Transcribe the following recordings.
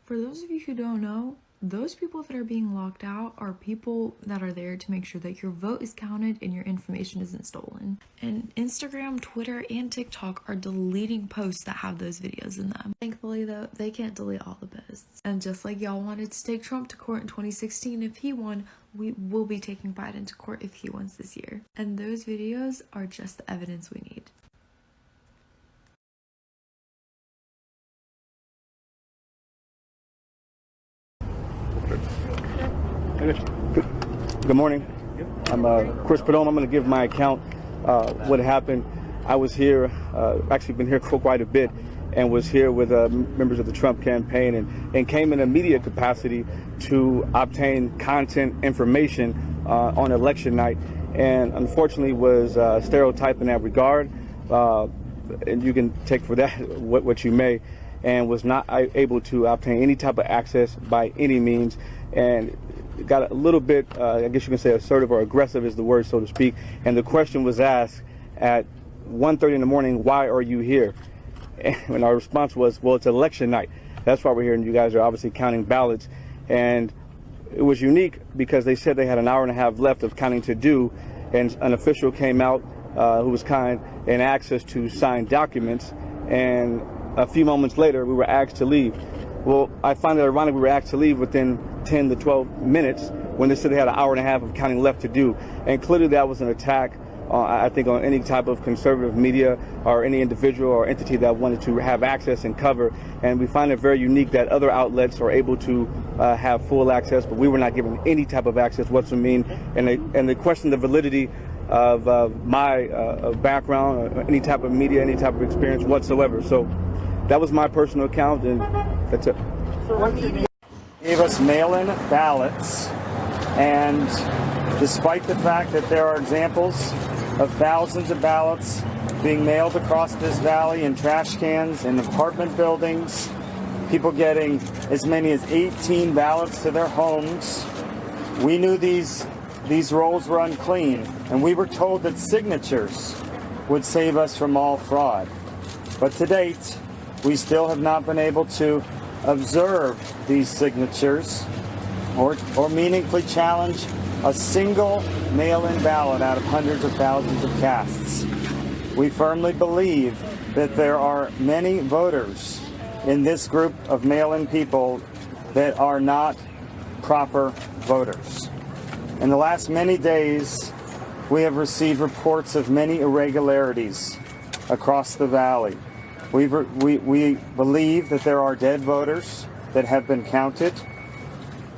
For those of you who don't know, those people that are being locked out are people that are there to make sure that your vote is counted and your information isn't stolen. And Instagram, Twitter, and TikTok are deleting posts that have those videos in them. Thankfully though, they can't delete all the posts. And just like y'all wanted to take Trump to court in 2016 if he won, we will be taking Biden to court if he wins this year. And those videos are just the evidence we need. Good morning. I'm Chris Padome. I'm going to give my account what happened. I was here, actually been here for quite a bit, and was here with members of the Trump campaign and came in a media capacity to obtain content information on election night, and unfortunately was stereotyped in that regard, and you can take for that what you may, and was not able to obtain any type of access by any means, and got a little bit, I guess you can say assertive or aggressive is the word, so to speak. And the question was asked at 1:30 in the morning, why are you here? And our response was, well, it's election night. That's why we're here, and you guys are obviously counting ballots. And it was unique because they said they had an hour and a half left of counting to do, and an official came out who was kind and asked us to sign documents, and a few moments later we were asked to leave. Well, I find it ironic we were asked to leave within 10 to 12 minutes when they said they had an hour and a half of counting left to do. And clearly that was an attack, I think, on any type of conservative media or any individual or entity that wanted to have access and cover. And we find it very unique that other outlets are able to have full access, but we were not given any type of access whatsoever. And they question the validity of my background or any type of media, any type of experience whatsoever. So that was my personal account, and that's it. Gave us mail-in ballots, and despite the fact that there are examples of thousands of ballots being mailed across this valley in trash cans in apartment buildings, people getting as many as 18 ballots to their homes, we knew these rolls were unclean, and we were told that signatures would save us from all fraud. But to date, we still have not been able to observe these signatures or meaningfully challenge a single mail-in ballot out of hundreds of thousands of casts. We firmly believe that there are many voters in this group of mail-in people that are not proper voters. In the last many days, we have received reports of many irregularities across the valley. We believe that there are dead voters that have been counted.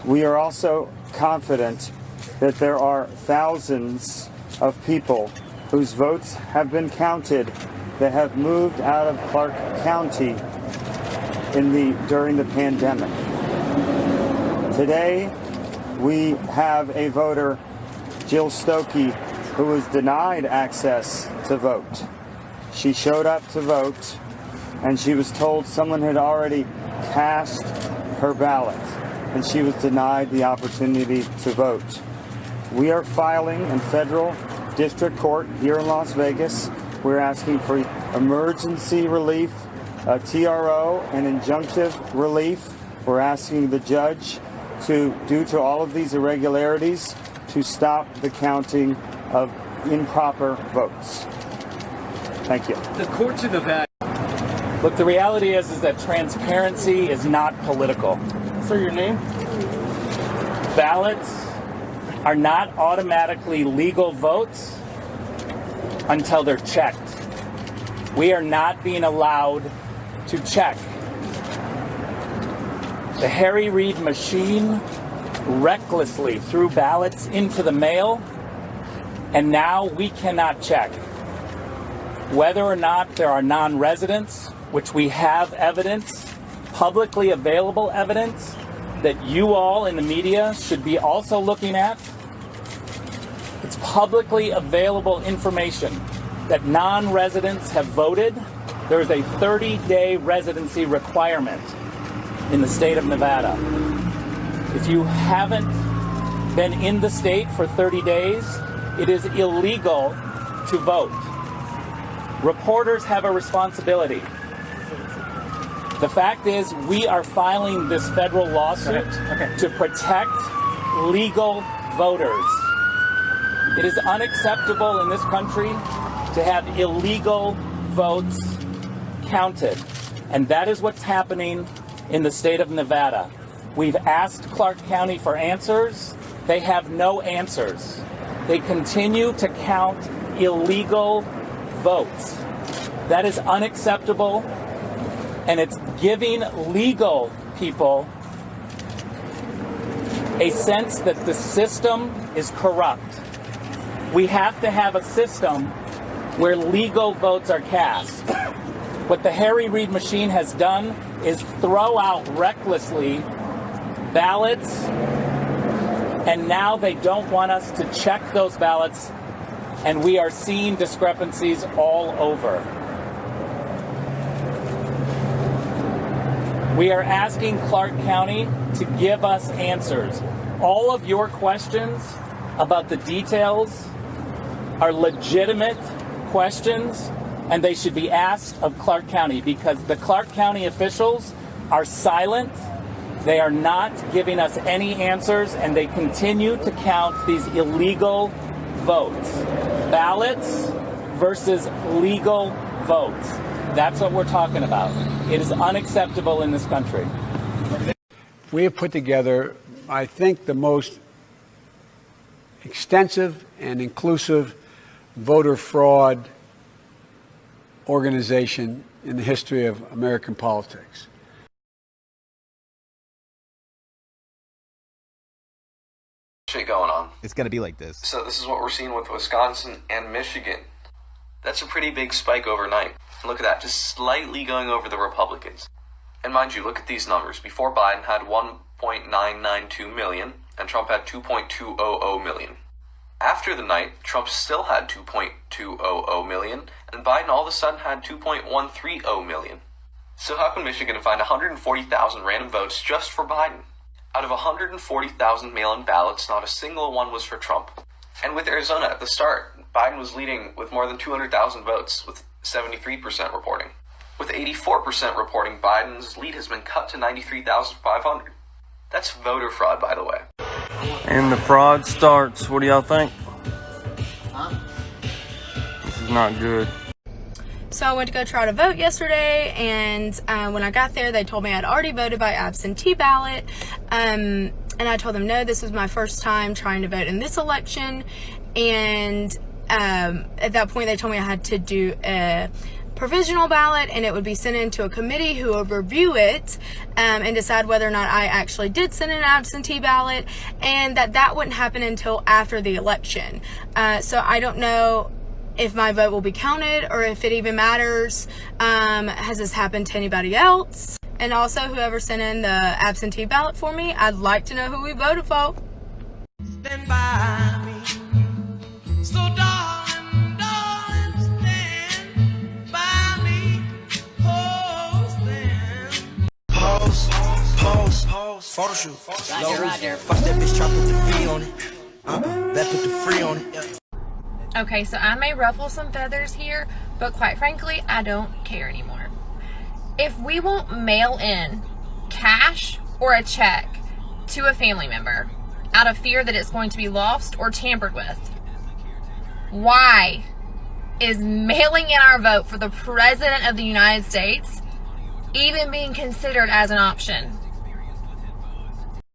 We are also confident that there are thousands of people whose votes have been counted that have moved out of Clark County during the pandemic. Today, we have a voter, Jill Stokey, who was denied access to vote. She showed up to vote, and she was told someone had already cast her ballot, and she was denied the opportunity to vote. We are filing in federal district court here in Las Vegas. We're asking for emergency relief, TRO, and injunctive relief. We're asking the judge due to all of these irregularities, to stop the counting of improper votes. Thank you. The courts in Nevada. Look, the reality is that transparency is not political. Sir, your name? Ballots are not automatically legal votes until they're checked. We are not being allowed to check. The Harry Reid machine recklessly threw ballots into the mail, and now we cannot check whether or not there are non-residents, which we have evidence, publicly available evidence, that you all in the media should be also looking at. It's publicly available information that non-residents have voted. There is a 30-day residency requirement in the state of Nevada. If you haven't been in the state for 30 days, it is illegal to vote. Reporters have a responsibility. The fact is, we are filing this federal lawsuit to protect legal voters. It is unacceptable in this country to have illegal votes counted. And that is what's happening in the state of Nevada. We've asked Clark County for answers. They have no answers. They continue to count illegal votes. That is unacceptable, and it's giving legal people a sense that the system is corrupt. We have to have a system where legal votes are cast. What the Harry Reid machine has done is throw out recklessly ballots, and now they don't want us to check those ballots, and we are seeing discrepancies all over. We are asking Clark County to give us answers. All of your questions about the details are legitimate questions, and they should be asked of Clark County, because the Clark County officials are silent. They are not giving us any answers, and they continue to count these illegal votes. Ballots versus legal votes. That's what we're talking about. It is unacceptable in this country. We have put together, I think, the most extensive and inclusive voter fraud organization in the history of American politics. Shit going on. It's going to be like this. So this is what we're seeing with Wisconsin and Michigan. That's a pretty big spike overnight. Look at that, just slightly going over the Republicans. And mind you, look at these numbers. Before, Biden had 1.992 million, and Trump had 2.200 million. After the night, Trump still had 2.200 million, and Biden all of a sudden had 2.130 million. So how can Michigan find 140,000 random votes just for Biden? Out of 140,000 mail-in ballots, not a single one was for Trump. And with Arizona at the start, Biden was leading with more than 200,000 votes, with 73% reporting. With 84% reporting, Biden's lead has been cut to 93,500. That's voter fraud, by the way. And the fraud starts. What do y'all think? This is not good. So I went to go try to vote yesterday, and when I got there, they told me I'd already voted by absentee ballot. And I told them, no, this was my first time trying to vote in this election. And at that point, they told me I had to do a provisional ballot, and it would be sent into a committee who would review it and decide whether or not I actually did send in an absentee ballot, and that wouldn't happen until after the election. So I don't know if my vote will be counted or if it even matters. Has this happened to anybody else? And also, whoever sent in the absentee ballot for me, I'd like to know who we voted for. Stand by me. So darling, darling, stand by me. Oh, stand. Pose, photo shoot. Roger. Fuck that bitch, try to put the free on it. That put the free on it. Okay, so I may ruffle some feathers here, but quite frankly, I don't care anymore. If we won't mail in cash or a check to a family member out of fear that it's going to be lost or tampered with, why is mailing in our vote for the President of the United States even being considered as an option?